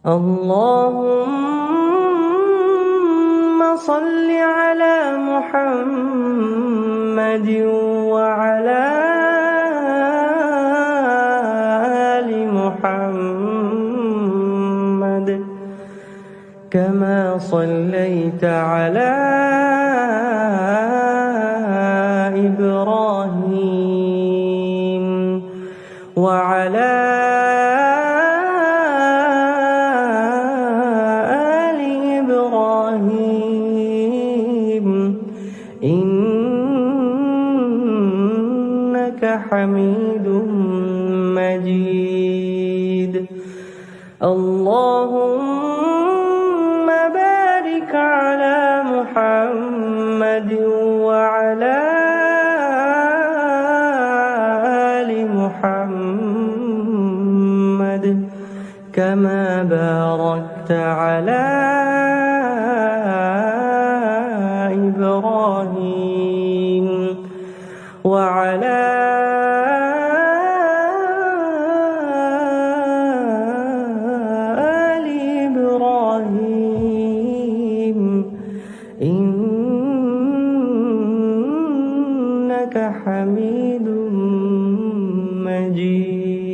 اللهم صل على محمد وعلى آل محمد كما صليت على إبراهيم وعلى آل إبراهيم إنك حميد مجيد. اللهم بارك على محمد وعلى آل محمد كما باركت على إبراهيم وعلى آل إبراهيم إنك حميد مجيد.